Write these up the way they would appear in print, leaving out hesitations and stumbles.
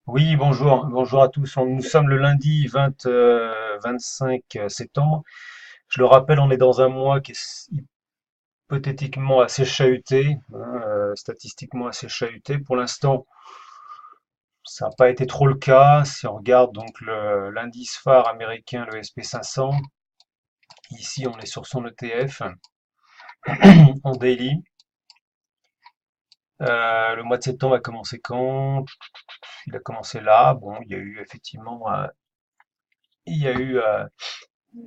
Oui, bonjour à tous. Nous sommes le lundi 25 septembre. Je le rappelle, on est dans un mois qui est hypothétiquement assez chahuté, hein, statistiquement assez chahuté. Pour l'instant, ça n'a pas été trop le cas. Si on regarde donc l'indice phare américain, le SP 500, ici on est sur son ETF en daily. Le mois de septembre a commencé quand? Il a commencé là. Bon, il y a eu effectivement, il y a eu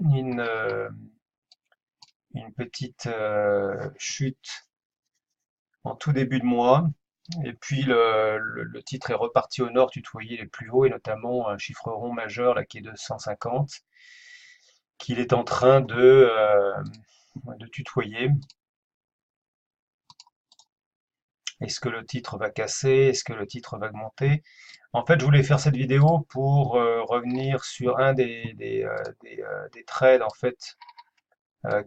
une, euh, une petite chute en tout début de mois. Et puis le titre est reparti au nord, tutoyer les plus hauts, et notamment un chiffre rond majeur là, qui est de 150, qu'il est en train de tutoyer. Est-ce que le titre va casser? Est-ce que le titre va augmenter? En fait, je voulais faire cette vidéo pour revenir sur un des trades en fait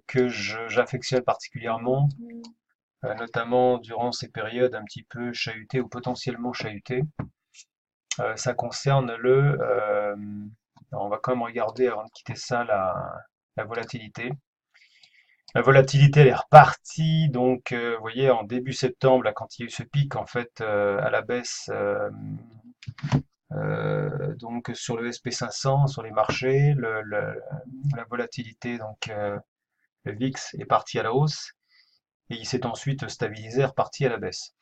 que j'affectionne particulièrement, notamment durant ces périodes un petit peu chahutées ou potentiellement chahutées. Ça concerne on va quand même regarder avant de quitter ça la volatilité. La volatilité, elle est repartie, donc vous voyez, en début septembre, là, quand il y a eu ce pic en fait à la baisse, donc sur le SP 500, sur les marchés, la volatilité, donc le VIX est parti à la hausse et il s'est ensuite stabilisé, reparti à la baisse.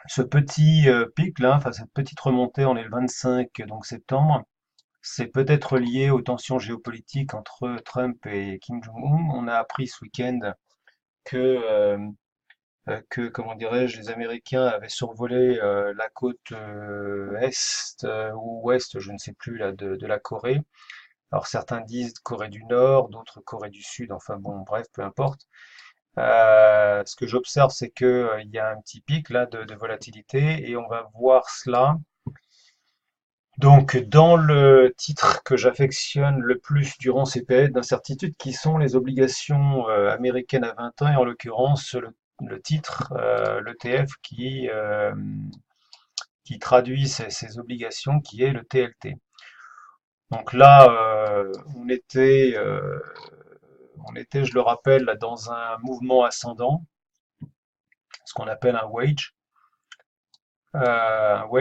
Ce petit pic là, enfin cette petite remontée, on est le 25 donc septembre, c'est peut-être lié aux tensions géopolitiques entre Trump et Kim Jong-un. On a appris ce week-end que comment dirais-je, les Américains avaient survolé la côte est ou ouest, je ne sais plus, là, de la Corée. Alors certains disent Corée du Nord, d'autres Corée du Sud, enfin bon, bref, peu importe. Ce que j'observe, c'est que il y a un petit pic là de volatilité et on va voir cela. Donc, dans le titre que j'affectionne le plus durant ces périodes d'incertitude, qui sont les obligations américaines à 20 ans, et en l'occurrence le titre, l'ETF qui traduit ces obligations, qui est le TLT. Donc là, on était, je le rappelle, là, dans un mouvement ascendant, ce qu'on appelle un wedge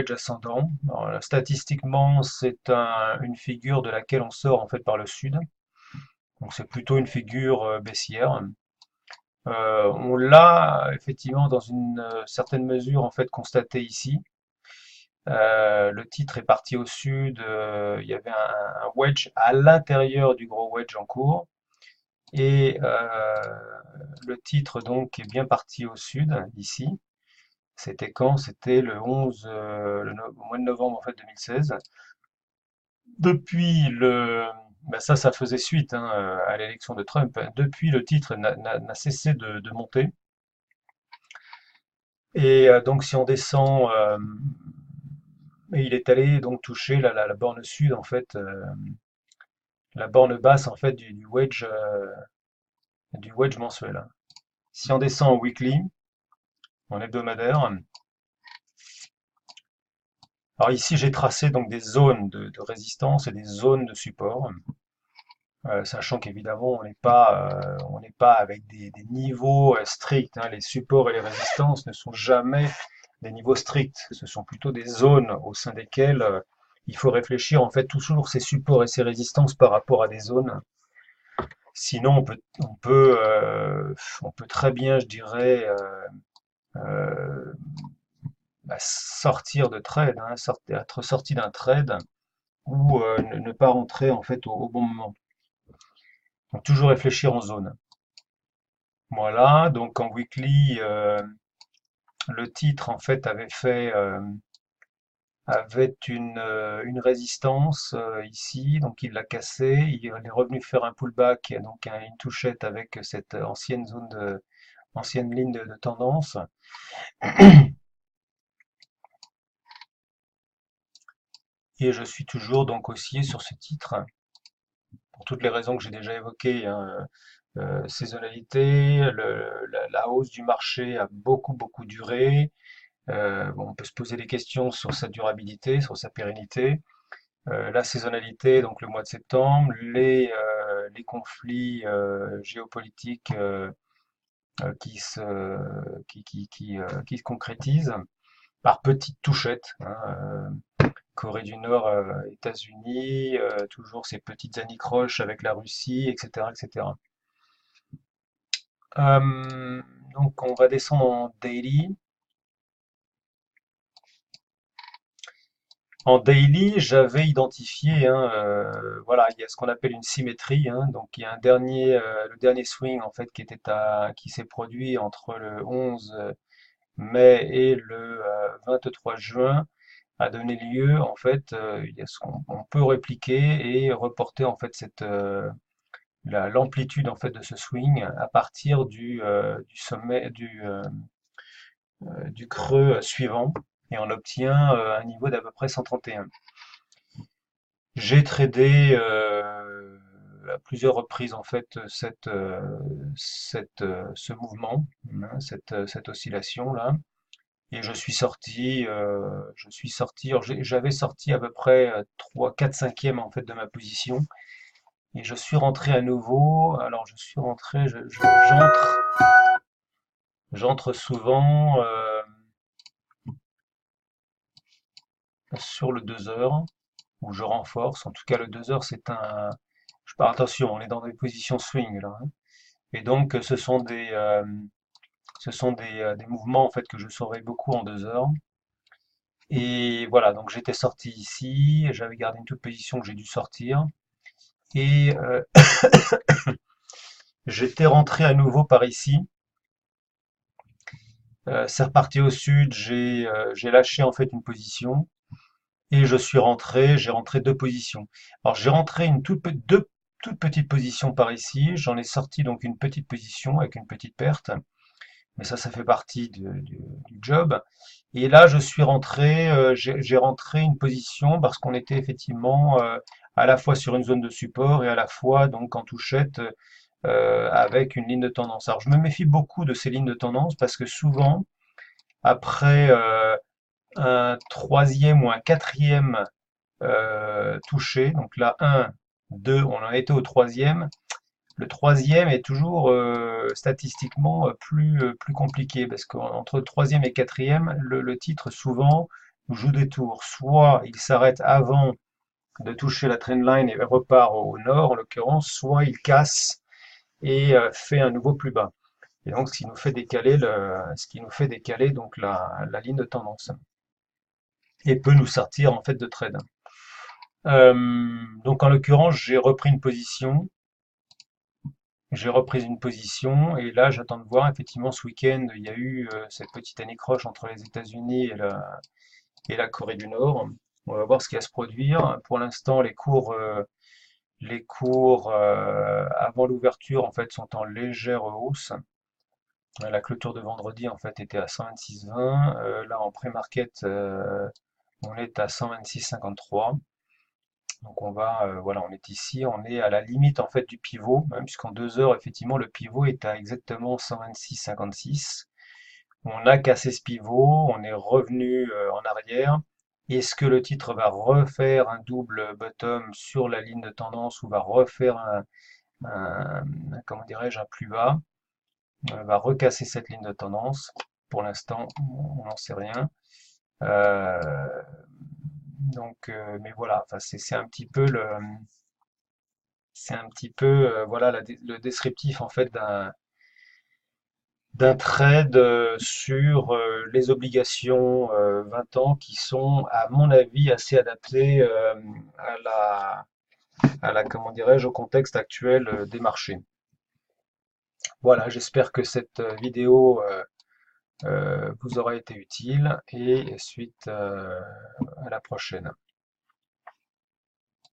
ascendant. Alors, statistiquement, c'est une figure de laquelle on sort en fait par le sud. Donc c'est plutôt une figure baissière. On l'a effectivement dans une certaine mesure en fait constaté ici. Le titre est parti au sud. Il y avait un wedge à l'intérieur du gros wedge en cours. Et le titre donc est bien parti au sud ici. C'était quand? C'était le 11, au mois de novembre en fait 2016. Depuis ça faisait suite hein, à l'élection de Trump. Depuis, le titre n'a cessé de monter. Et donc, si on descend, et il est allé donc toucher la borne sud, en fait, la borne basse, en fait, du wedge mensuel. Si on descend en weekly, en hebdomadaire, alors ici, j'ai tracé donc des zones de résistance et des zones de support. Sachant qu'évidemment on n'est pas avec des niveaux stricts, hein. Les supports et les résistances ne sont jamais des niveaux stricts. Ce sont plutôt des zones au sein desquelles il faut réfléchir en fait toujours ces supports et ces résistances par rapport à des zones. Sinon on peut très bien, je dirais, euh, sortir de trade, hein, être sorti d'un trade ou ne pas rentrer en fait au bon moment. Donc toujours réfléchir en zone. Voilà, donc en weekly, le titre en fait avait une résistance ici, donc il l'a cassé, il est revenu faire un pullback, donc une touchette avec cette ancienne ligne de tendance. Et je suis toujours donc haussier sur ce titre, pour toutes les raisons que j'ai déjà évoquées, hein. Saisonnalité, la hausse du marché a beaucoup duré. Bon, on peut se poser des questions sur sa durabilité, sur sa pérennité. La saisonnalité, donc le mois de septembre, les conflits géopolitiques qui se concrétisent par petites touchettes, hein. Corée du Nord, États-Unis, toujours ces petites anicroches avec la Russie, etc., etc. Euh, donc on va descendre en daily. En daily, j'avais identifié, hein, voilà, il y a ce qu'on appelle une symétrie, hein, donc il y a le dernier swing en fait qui s'est produit entre le 11 mai et le 23 juin a donné lieu en fait, il y a on peut répliquer et reporter en fait l'amplitude en fait de ce swing à partir du sommet du creux suivant et on obtient un niveau d'à peu près 131. J'ai tradé à plusieurs reprises en fait ce mouvement, hein, cette oscillation là, et je suis sorti. Alors, j'avais sorti à peu près 3, 4 cinquièmes en fait de ma position, et je suis rentré à nouveau. Alors je suis rentré, j'entre souvent sur le 2 heures où je renforce. En tout cas, le 2 heures, je pars, attention, on est dans des positions swing là, hein. Et donc, ce sont des mouvements en fait que je surveille beaucoup en 2 heures. Et voilà, donc j'étais sorti ici, j'avais gardé une toute position que j'ai dû sortir. Et j'étais rentré à nouveau par ici. C'est reparti au sud, j'ai lâché en fait une position. Et j'ai rentré deux positions. Alors j'ai rentré deux toutes petites positions par ici, j'en ai sorti donc une petite position avec une petite perte, mais ça fait partie du job. Et là je suis rentré, j'ai rentré une position parce qu'on était effectivement à la fois sur une zone de support et à la fois donc en touchette avec une ligne de tendance. Alors je me méfie beaucoup de ces lignes de tendance parce que souvent après un troisième ou un quatrième touché. Donc là, un, 2, on en était au troisième. Le troisième est toujours statistiquement plus compliqué parce qu'entre le troisième et quatrième, le titre souvent joue des tours. Soit il s'arrête avant de toucher la trendline et repart au nord en l'occurrence, soit il casse et fait un nouveau plus bas. Et donc ce qui nous fait décaler donc la ligne de tendance et peut nous sortir en fait de trade. Donc en l'occurrence, j'ai repris une position, et là j'attends de voir. Effectivement, ce week-end, il y a eu cette petite anicroche entre les États-Unis et la Corée du Nord. On va voir ce qui va se produire. Pour l'instant, les cours avant l'ouverture en fait sont en légère hausse. La clôture de vendredi en fait était à 126,20. Là en pré-market, on est à 126,53. Donc voilà, on est ici, on est à la limite en fait du pivot, même puisqu'en 2 heures, effectivement, le pivot est à exactement 126,56. On a cassé ce pivot, on est revenu en arrière. Est-ce que le titre va refaire un double bottom sur la ligne de tendance ou va refaire comment dirais-je, un plus bas, va recasser cette ligne de tendance? Pour l'instant, on n'en sait rien. Euh, donc, mais voilà, enfin, c'est un petit peu voilà le descriptif en fait d'un trade sur les obligations 20 ans qui sont à mon avis assez adaptées à la comment dirais-je au contexte actuel des marchés. Voilà, j'espère que cette vidéo vous aura été utile, et suite à la prochaine.